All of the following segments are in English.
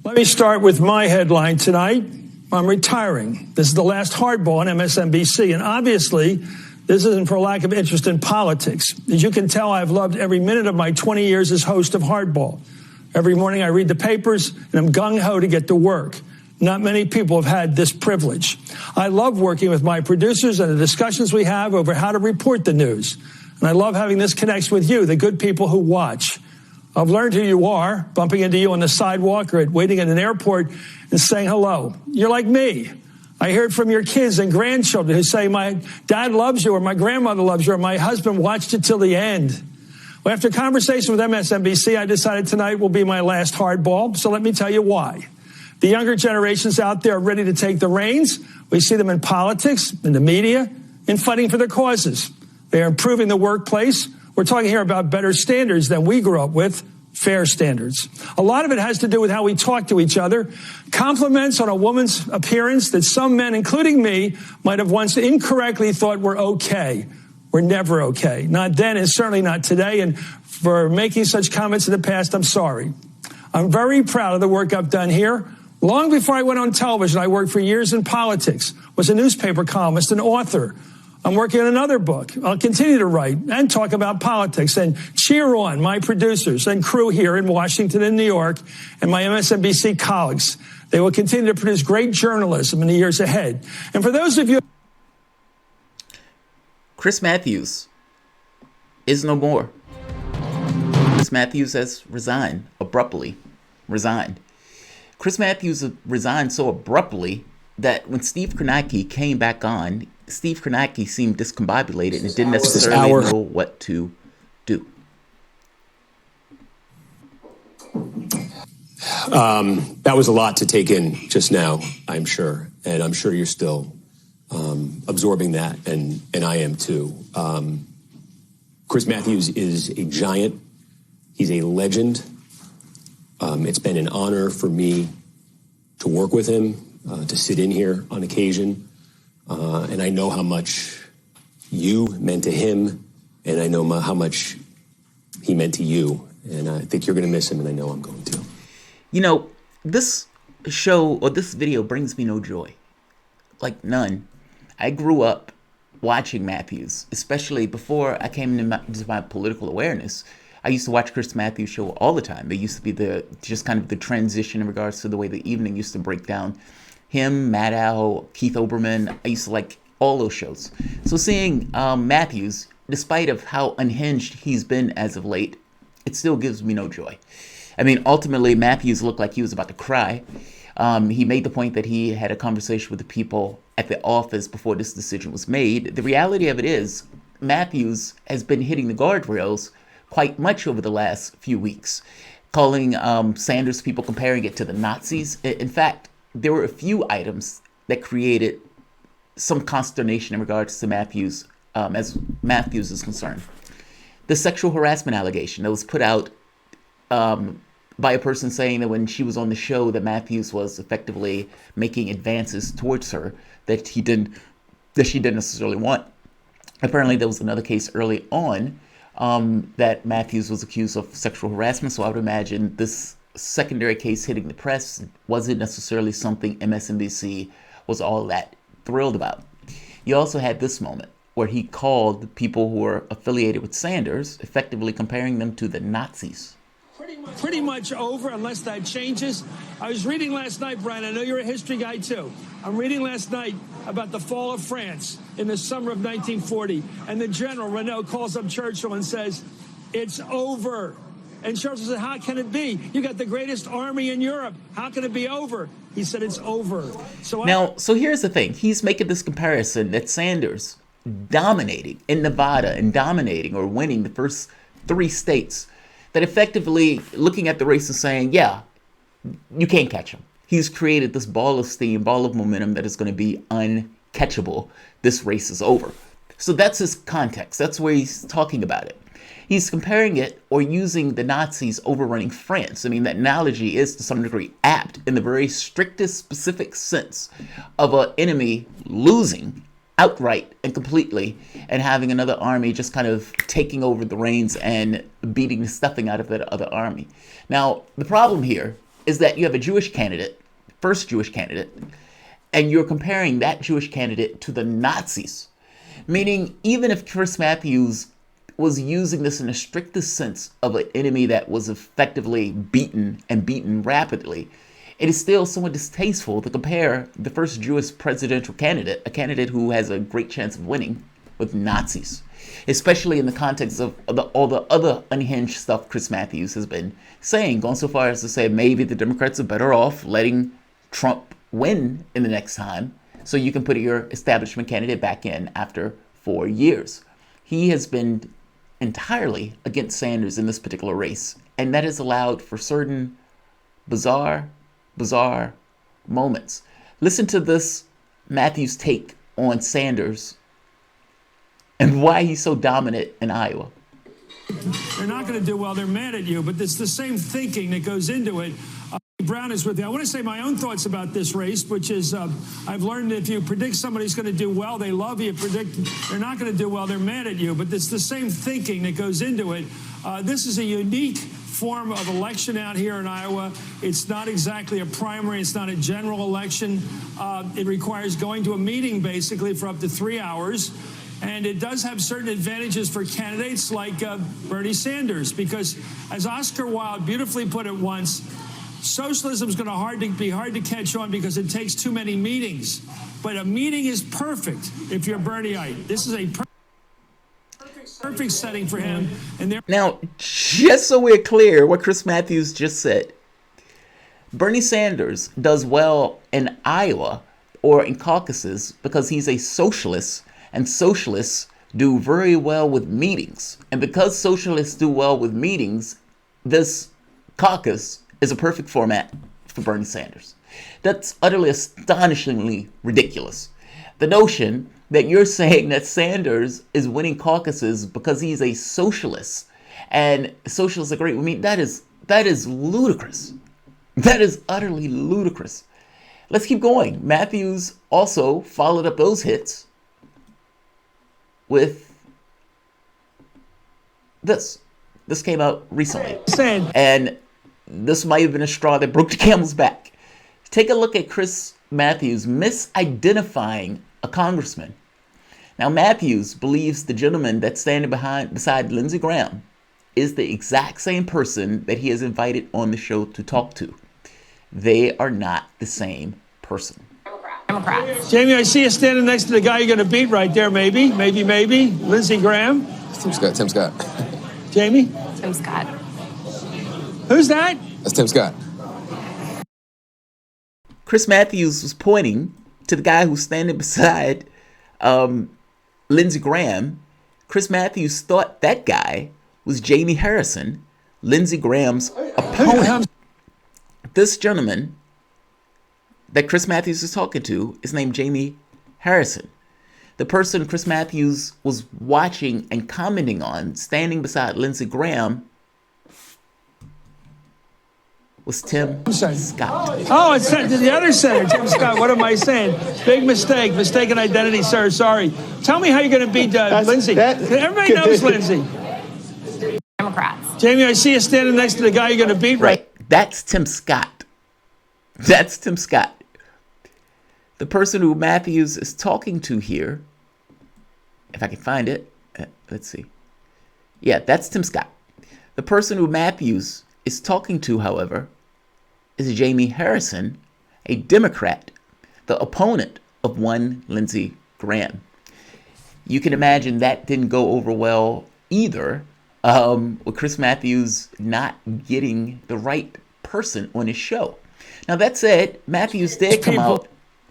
Let me start with my headline tonight. I'm retiring. This is the last hardball on MSNBC, and obviously, this isn't for lack of interest in politics. As you can tell, I've loved every minute of my 20 years as host of Hardball. Every morning I read the papers, and I'm gung-ho to get to work. Not many people have had this privilege. I love working with my producers and the discussions we have over how to report the news. And I love having this connection with you, the good people who watch. I've learned who you are, bumping into you on the sidewalk or waiting at an airport and saying hello. You're like me. I hear it from your kids and grandchildren who say, my dad loves you, or my grandmother loves you, or my husband watched it till the end. Well, after a conversation with MSNBC, I decided tonight will be my last hardball. So let me tell you why. The younger generations out there are ready to take the reins. We see them in politics, in the media, in fighting for their causes. They are improving the workplace. We're talking here about better standards than we grew up with, fair standards. A lot of it has to do with how we talk to each other. Compliments on a woman's appearance that some men, including me, might have once incorrectly thought were okay. We're never okay. Not then and certainly not today. And for making such comments in the past, I'm sorry. I'm very proud of the work I've done here. Long before I went on television, I worked for years in politics, was a newspaper columnist, an author. I'm working on another book. I'll continue to write and talk about politics and cheer on my producers and crew here in Washington and New York and my MSNBC colleagues. They will continue to produce great journalism in the years ahead. And for those of you... Chris Mathews is no more. Chris Mathews has resigned, abruptly resigned. Chris Mathews resigned so abruptly that when Steve Kornacki came back on, Steve Kornacki seemed discombobulated and didn't necessarily know what to do. That was a lot to take in just now, I'm sure. And I'm sure you're still absorbing that, and I am too. Chris Mathews is a giant. He's a legend. It's been an honor for me to work with him, to sit in here on occasion. And I know how much you meant to him, and I know how much he meant to you. And I think you're going to miss him, and I know I'm going to. You know, this show or this video brings me no joy. Like none. I grew up watching Mathews, especially before I came into my political awareness. I used to watch Chris Mathews' show all the time. It used to be just kind of the transition in regards to the way the evening used to break down. Him, Maddow, Keith Olbermann, I used to like all those shows. So seeing Mathews, despite of how unhinged he's been as of late, it still gives me no joy. I mean, ultimately, Mathews looked like he was about to cry. He made the point that he had a conversation with the people at the office before this decision was made. The reality of it is, Mathews has been hitting the guardrails quite much over the last few weeks, calling Sanders people, comparing it to the Nazis. In fact, there were a few items that created some consternation in regards to Mathews, as Mathews is concerned. The sexual harassment allegation that was put out by a person saying that when she was on the show that Mathews was effectively making advances towards her that she didn't necessarily want. Apparently there was another case early on that Mathews was accused of sexual harassment. So I would imagine this secondary case hitting the press wasn't necessarily something MSNBC was all that thrilled about. You also had this moment where he called people who were affiliated with Sanders, effectively comparing them to the Nazis. Pretty much over unless that changes. I was reading last night, Brian, I know you're a history guy too. I'm reading last night about the fall of France in the summer of 1940. And the general, Renault, calls up Churchill and says, it's over. And Churchill said, how can it be? You got the greatest army in Europe. How can it be over? He said, it's over. So here's the thing. He's making this comparison that Sanders dominating in Nevada and dominating or winning the first 3 states, that effectively looking at the race and saying, yeah, you can't catch him. He's created this ball of steam, ball of momentum that is going to be uncatchable. This race is over. So that's his context. That's where he's talking about it. He's comparing it or using the Nazis overrunning France. I mean, that analogy is to some degree apt in the very strictest specific sense of an enemy losing outright and completely and having another army just kind of taking over the reins and beating the stuffing out of that other army. Now, the problem here is that you have a Jewish candidate, first Jewish candidate, and you're comparing that Jewish candidate to the Nazis. Meaning, even if Chris Mathews was using this in the strictest sense of an enemy that was effectively beaten and beaten rapidly, it is still somewhat distasteful to compare the first Jewish presidential candidate, a candidate who has a great chance of winning, with Nazis, especially in the context of all the other unhinged stuff Chris Mathews has been saying, going so far as to say maybe the Democrats are better off letting Trump win in the next time so you can put your establishment candidate back in after 4 years. He has been entirely against Sanders in this particular race, and that has allowed for certain bizarre moments. Listen to this Mathews take on Sanders and why he's so dominant in Iowa. They're not going to do well. They're mad at you, but it's the same thinking that goes into it. Brown is with you. I want to say my own thoughts about this race, which is I've learned that if you predict somebody's going to do well, they love you. Predict they're not going to do well, they're mad at you. But it's the same thinking that goes into it. This is a unique form of election out here in Iowa. It's not exactly a primary. It's not a general election. It requires going to a meeting, basically, for up to 3 hours. And it does have certain advantages for candidates like Bernie Sanders, because as Oscar Wilde beautifully put it once, socialism is going to be hard to catch on because it takes too many meetings. But a meeting is perfect if you're Bernieite. This is a perfect setting for him. And now, just so we're clear what Chris Mathews just said, Bernie Sanders does well in Iowa or in caucuses because he's a socialist, and socialists do very well with meetings. And because socialists do well with meetings, this caucus is a perfect format for Bernie Sanders. That's utterly astonishingly ridiculous. The notion that you're saying that Sanders is winning caucuses because he's a socialist and socialists are great with me, that is ludicrous. That is utterly ludicrous. Let's keep going. Mathews also followed up those hits with this. This came out recently. And this might have been a straw that broke the camel's back. Take a look at Chris Mathews misidentifying a congressman. Now, Mathews believes the gentleman that's standing beside Lindsey Graham is the exact same person that he has invited on the show to talk to. They are not the same person. Democrats. Jamie, I see you standing next to the guy you're going to beat right there, maybe. Lindsey Graham. Tim Scott. Jamie? Tim Scott. Who's that? That's Tim Scott. Chris Mathews was pointing to the guy who's standing beside Lindsey Graham. Chris Mathews thought that guy was Jamie Harrison, Lindsey Graham's opponent. This gentleman that Chris Mathews is talking to is named Jamie Harrison. The person Chris Mathews was watching and commenting on, standing beside Lindsey Graham, was Tim Scott. Oh, it's the other senator, Tim Scott. What am I saying? Big mistake. Mistaken identity, sir. Sorry. Tell me how you're going to beat Lindsey. Everybody knows Lindsey. Democrats. Jamie, I see you standing next to the guy you're going to beat. Right. That's Tim Scott. That's Tim Scott. The person who Mathews is talking to here, if I can find it, let's see. Yeah, that's Tim Scott. The person who Mathews is talking to, however, is Jamie Harrison, a Democrat, the opponent of one Lindsey Graham. You can imagine that didn't go over well either, with Chris Mathews not getting the right person on his show. Now, that said, Mathews did come out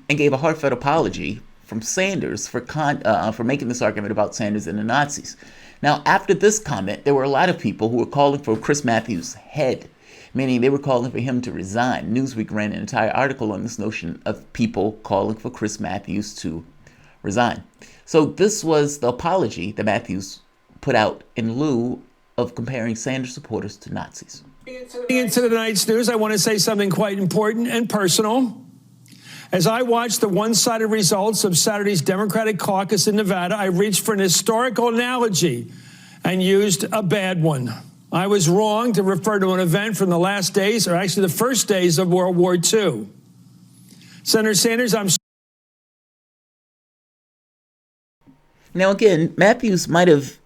and gave a heartfelt apology from Sanders for making this argument about Sanders and the Nazis. Now, after this comment, there were a lot of people who were calling for Chris Mathews' head, meaning they were calling for him to resign. Newsweek ran an entire article on this notion of people calling for Chris Mathews to resign. So this was the apology that Mathews put out in lieu of comparing Sanders supporters to Nazis. Into tonight's news, I want to say something quite important and personal. As I watched the one-sided results of Saturday's Democratic caucus in Nevada, I reached for an historical analogy and used a bad one. I was wrong to refer to an event from the last days, or actually the first days of World War II. Senator Sanders, I'm... Now again, Mathews might have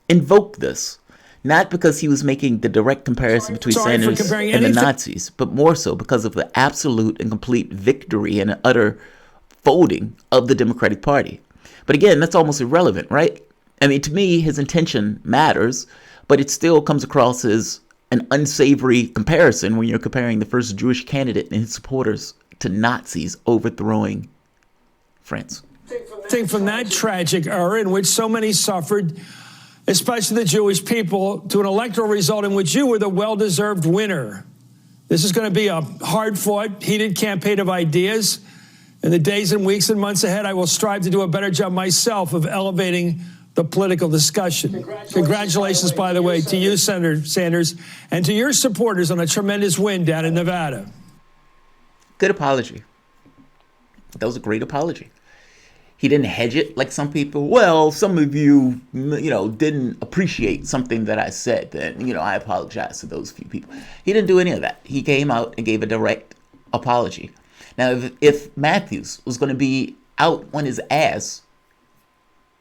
invoked this, not because he was making the direct comparison between Sanders and the Nazis, but more so because of the absolute and complete victory and utter folding of the Democratic Party. But again, that's almost irrelevant, right? I mean, to me, his intention matters, but it still comes across as an unsavory comparison when you're comparing the first Jewish candidate and his supporters to Nazis overthrowing France. Think from that tragic era in which so many suffered, especially the Jewish people, to an electoral result in which you were the well-deserved winner. This is going to be a hard-fought, heated campaign of ideas. In the days and weeks and months ahead, I will strive to do a better job myself of elevating the political discussion. Congratulations, by the way, to you, Senator Sanders, and to your supporters on a tremendous win down in Nevada. Good apology. That was a great apology. He didn't hedge it like some people. Well, some of you, didn't appreciate something that I said. Then, I apologize to those few people. He didn't do any of that. He came out and gave a direct apology. Now, if Mathews was going to be out on his ass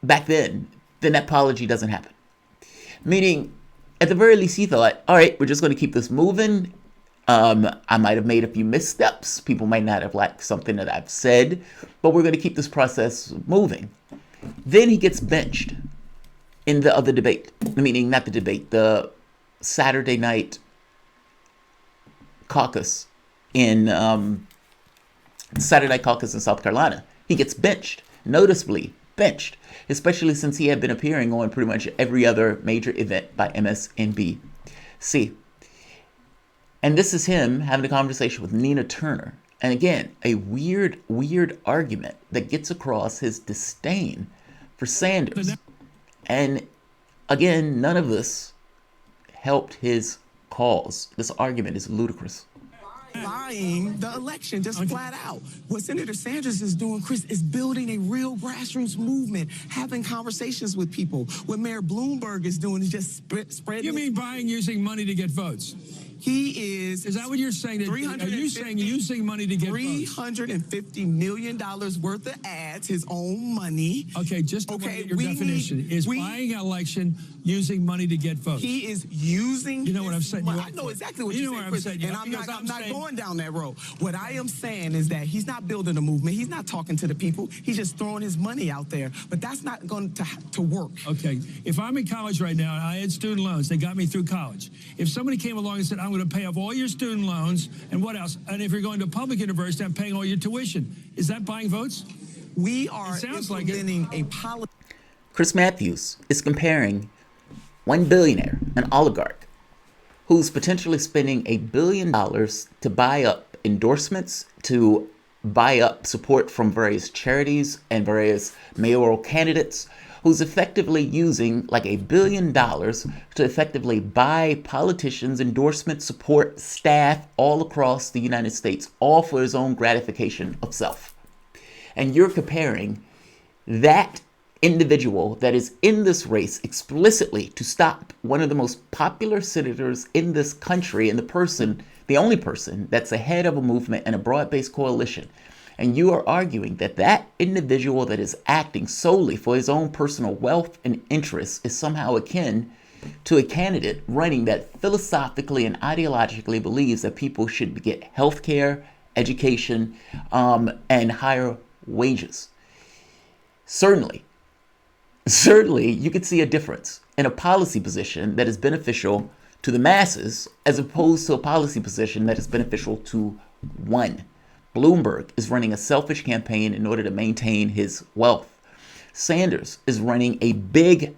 back then that apology doesn't happen. Meaning, at the very least, he thought, all right, we're just going to keep this moving. I might have made a few missteps. People might not have liked something that I've said, but we're going to keep this process moving. Then he gets benched in the other debate, meaning not the debate, the Saturday night caucus in South Carolina. He gets benched, noticeably benched, especially since he had been appearing on pretty much every other major event by MSNBC. And this is him having a conversation with Nina Turner. And again, a weird argument that gets across his disdain for Sanders. And again, none of this helped his cause. This argument is ludicrous. Lying the election, just flat out. What Senator Sanders is doing, Chris, is building a real grassroots movement, having conversations with people. What Mayor Bloomberg is doing is just spreading. You mean buying using money to get votes? He is. Is that what you're saying? Are you saying using money to get votes? $350 million worth of ads, his own money. Okay, just to get your definition. Is buying an election using money to get votes? He is using. You know what I'm saying? I know exactly what you're saying, Chris, and I'm not going down that road. What I am saying is that he's not building a movement. He's not talking to the people. He's just throwing his money out there. But that's not going to work. Okay, if I'm in college right now and I had student loans, they got me through college. If somebody came along and said, I'm going to pay off all your student loans, and what else? And if you're going to a public university, I'm paying all your tuition. Is that buying votes? We are implementing a policy. Chris Mathews is comparing one billionaire, an oligarch, who's potentially spending $1 billion to buy up endorsements, to buy up support from various charities and various mayoral candidates, who's effectively using like $1 billion to effectively buy politicians, endorsement, support, staff all across the United States, all for his own gratification of self. And you're comparing that individual that is in this race explicitly to stop one of the most popular senators in this country and the only person that's ahead of a movement and a broad-based coalition. And you are arguing that that individual that is acting solely for his own personal wealth and interests is somehow akin to a candidate running that philosophically and ideologically believes that people should get health care, education, and higher wages. Certainly, you could see a difference in a policy position that is beneficial to the masses as opposed to a policy position that is beneficial to one. Bloomberg is running a selfish campaign in order to maintain his wealth. Sanders is running a big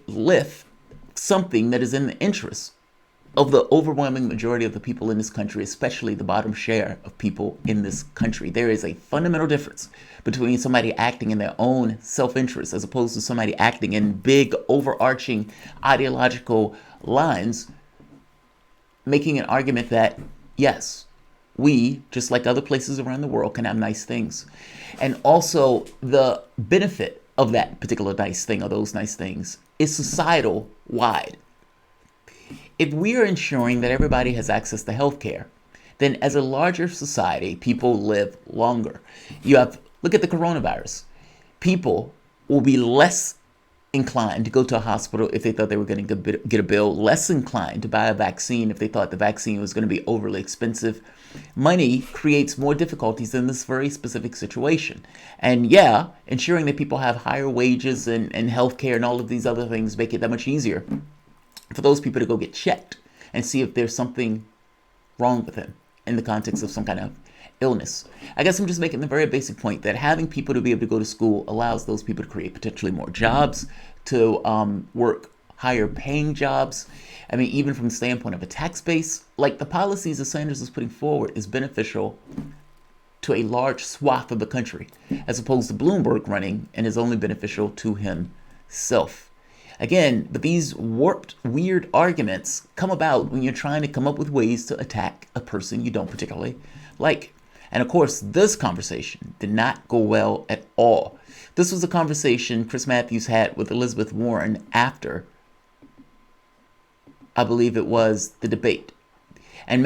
lift, something that is in the interest of the overwhelming majority of the people in this country, especially the bottom share of people in this country. There is a fundamental difference between somebody acting in their own self-interest as opposed to somebody acting in big, overarching ideological lines, making an argument that, yes, we, just like other places around the world, can have nice things. And also the benefit of that particular nice thing or those nice things is societal wide. If we are ensuring that everybody has access to health care, then as a larger society, people live longer. Look at the coronavirus. People will be less inclined to go to a hospital if they thought they were going to get a bill, less inclined to buy a vaccine if they thought the vaccine was going to be overly expensive. Money creates more difficulties in this very specific situation. And yeah, ensuring that people have higher wages and health care and all of these other things make it that much easier for those people to go get checked and see if there's something wrong with them in the context of some kind of illness. I guess I'm just making the very basic point that having people to be able to go to school allows those people to create potentially more jobs, to work higher paying jobs. I mean, even from the standpoint of a tax base, like the policies that Sanders is putting forward is beneficial to a large swath of the country, as opposed to Bloomberg running and is only beneficial to himself. Again, but these warped, weird arguments come about when you're trying to come up with ways to attack a person you don't particularly like. And of course, this conversation did not go well at all. This was a conversation Chris Mathews had with Elizabeth Warren after, I believe it was, the debate. And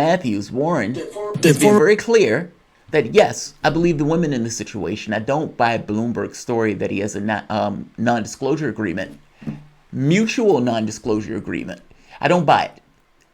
Warren has been very clear that, yes, I believe the women in this situation. I don't buy Bloomberg's story that he has a non-disclosure agreement, mutual non-disclosure agreement. I don't buy it.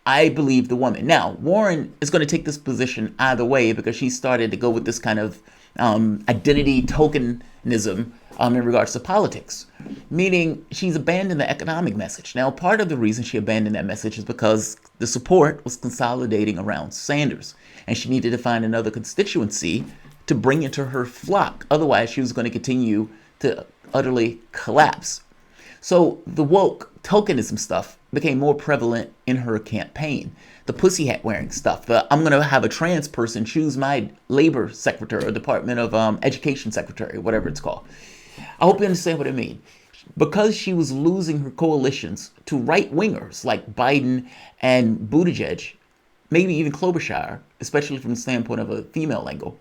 I believe the woman. Now, Warren is going to take this position either way because she started to go with this kind of identity tokenism in regards to politics, meaning she's abandoned the economic message. Now, part of the reason she abandoned that message is because the support was consolidating around Sanders, and she needed to find another constituency to bring into her flock. Otherwise, she was going to continue to utterly collapse. So the woke tokenism stuff became more prevalent in her campaign. The pussy hat wearing stuff. I'm going to have a trans person choose my labor secretary or Department of Education secretary, whatever it's called. I hope you understand what I mean. Because she was losing her coalitions to right-wingers like Biden and Buttigieg, maybe even Klobuchar, especially from the standpoint of a female angle.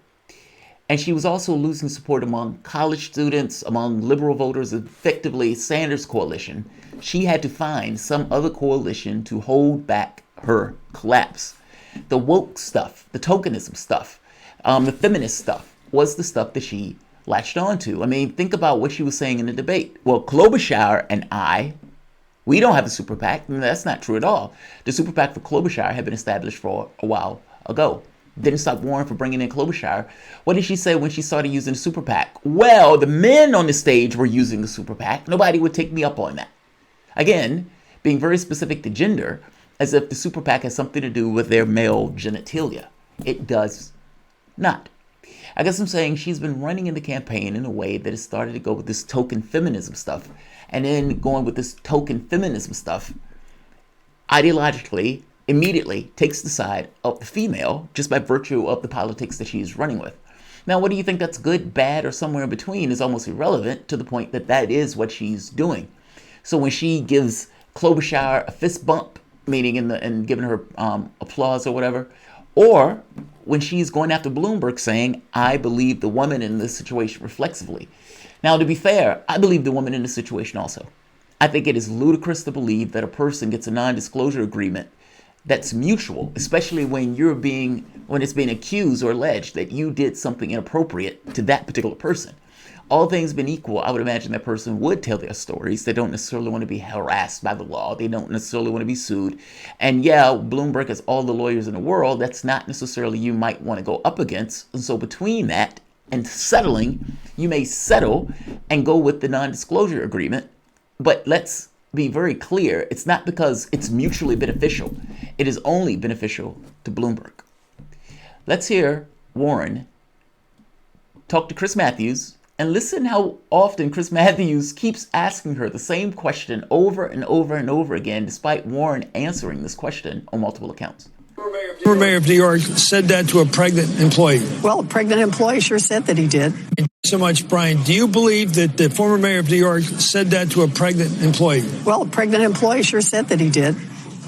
And she was also losing support among college students, among liberal voters, effectively Sanders' coalition. She had to find some other coalition to hold back her collapse. The woke stuff, the tokenism stuff, the feminist stuff was the stuff that she latched onto. I mean, think about what she was saying in the debate. Well, Klobuchar and we don't have a super PAC. That's not true at all. The super PAC for Klobuchar had been established for a while ago. Didn't stop Warren from bringing in Klobuchar. What did she say when she started using the super PAC? Well, the men on the stage were using the super PAC. Nobody would take me up on that. Again, being very specific to gender, as if the super PAC has something to do with their male genitalia. It does not. I guess I'm saying she's been running in the campaign in a way that has started to go with this token feminism stuff. And then going with this token feminism stuff, ideologically, immediately takes the side of the female just by virtue of the politics that she's running with. Now, whether you think that's good, bad, or somewhere in between is almost irrelevant to the point that that is what she's doing. So when she gives Klobuchar a fist bump, meaning and giving her applause or whatever, or when she's going after Bloomberg saying, I believe the woman in this situation reflexively. Now, to be fair, I believe the woman in this situation also. I think it is ludicrous to believe that a person gets a non-disclosure agreement that's mutual, especially when it's being accused or alleged that you did something inappropriate to that particular person. All things being equal, I would imagine that person would tell their stories. They don't necessarily want to be harassed by the law. They don't necessarily want to be sued. And yeah, Bloomberg has all the lawyers in the world. That's not necessarily you might want to go up against. And so between that and settling, you may settle and go with the non-disclosure agreement. But let's be very clear, it's not because it's mutually beneficial. It is only beneficial to Bloomberg. Let's hear Warren talk to Chris Mathews and listen how often Chris Mathews keeps asking her the same question over and over and over again, despite Warren answering this question on multiple accounts. Former mayor of New York said that to a pregnant employee. Well, a pregnant employee sure said that he did. Thank you so much, Brian. Do you believe that the former mayor of New York said that to a pregnant employee? Well, a pregnant employee sure said that he did.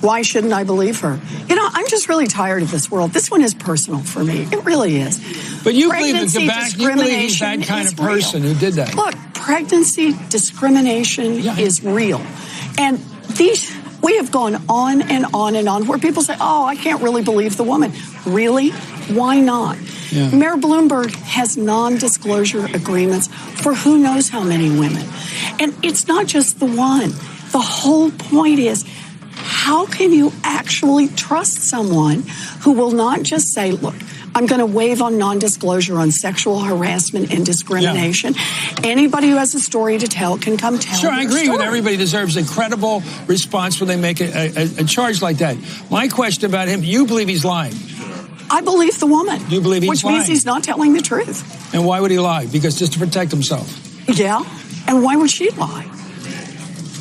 Why shouldn't I believe her? You know, I'm just really tired of this world. This one is personal for me. It really is. But you believe he's that kind of person who did that. Look, pregnancy discrimination is real. And We have gone on and on and on where people say, oh, I can't really believe the woman. Really? Why not? Yeah. Mayor Bloomberg has non-disclosure agreements for who knows how many women. And it's not just the one. The whole point is, how can you actually trust someone who will not just say, look, I'm going to waive on non-disclosure on sexual harassment and discrimination. Yeah. Anybody who has a story to tell can come tell. Sure, I agree story. with everybody deserves a credible response when they make a charge like that. My question about him, you believe he's lying? I believe the woman. You believe he's lying? Which means he's not telling the truth. And why would he lie? Because just to protect himself. Yeah. And why would she lie?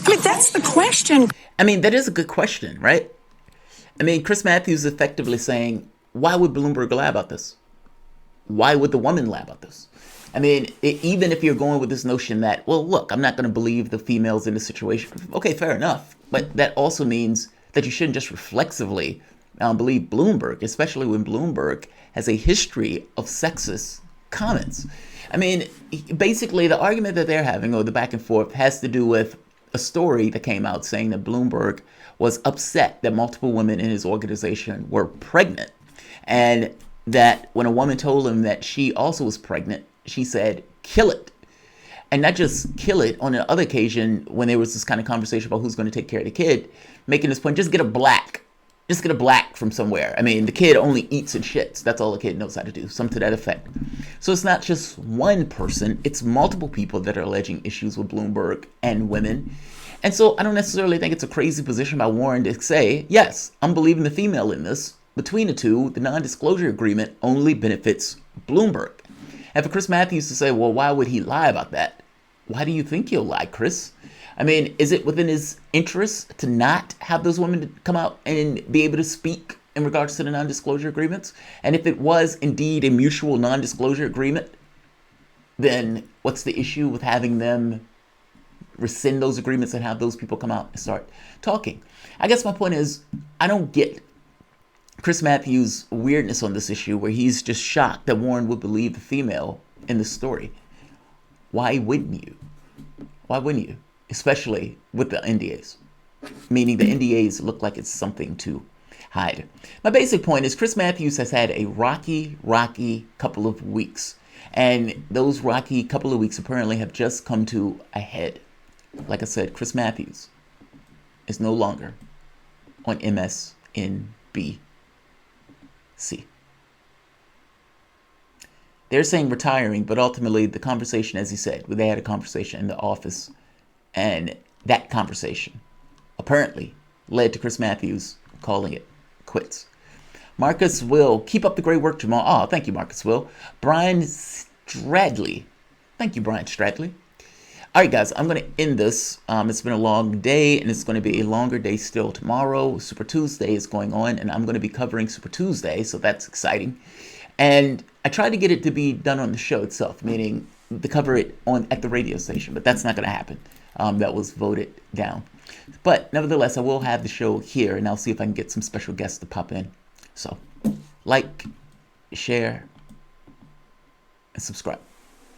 I mean, that's the question. I mean, that is a good question, right? I mean, Chris Mathews is effectively saying, why would Bloomberg lie about this? Why would the woman lie about this? I mean, even if you're going with this notion that, well, look, I'm not going to believe the females in this situation. Okay, fair enough. But that also means that you shouldn't just reflexively believe Bloomberg, especially when Bloomberg has a history of sexist comments. I mean, basically, the argument that they're having, or the back and forth, has to do with a story that came out saying that Bloomberg was upset that multiple women in his organization were pregnant. And that when a woman told him that she also was pregnant, she said, kill it. And not just kill it. On the other occasion, when there was this kind of conversation about who's going to take care of the kid, making this point, just get a black. Just get a black from somewhere. I mean, the kid only eats and shits. That's all the kid knows how to do. Something to that effect. So it's not just one person. It's multiple people that are alleging issues with Bloomberg and women. And so I don't necessarily think it's a crazy position by Warren to say, yes, I'm believing the female in this. Between the two, the non-disclosure agreement only benefits Bloomberg. And for Chris Mathews to say, well, why would he lie about that? Why do you think he'll lie, Chris? I mean, is it within his interest to not have those women come out and be able to speak in regards to the non-disclosure agreements? And if it was indeed a mutual non-disclosure agreement, then what's the issue with having them rescind those agreements and have those people come out and start talking? I guess my point is, I don't get Chris Mathews' weirdness on this issue where he's just shocked that Warren would believe the female in the story. Why wouldn't you? Why wouldn't you? Especially with the NDAs. Meaning the NDAs look like it's something to hide. My basic point is Chris Mathews has had a rocky couple of weeks. And those rocky couple of weeks apparently have just come to a head. Like I said, Chris Mathews is no longer on MSNBC. They're saying retiring, but ultimately the conversation, as he said, they had a conversation in the office, and that conversation apparently led to Chris Mathews calling it quits. Marcus Will, keep up the great work, Jamal. Oh, thank you, Marcus Will. Brian Stradley. Thank you, Brian Stradley. All right, guys, I'm going to end this. It's been a long day, and it's going to be a longer day still tomorrow. Super Tuesday is going on, and I'm going to be covering Super Tuesday, so that's exciting. And I tried to get it to be done on the show itself, meaning to cover it at the radio station, but that's not going to happen. That was voted down. But nevertheless, I will have the show here, and I'll see if I can get some special guests to pop in. So, like, share, and subscribe.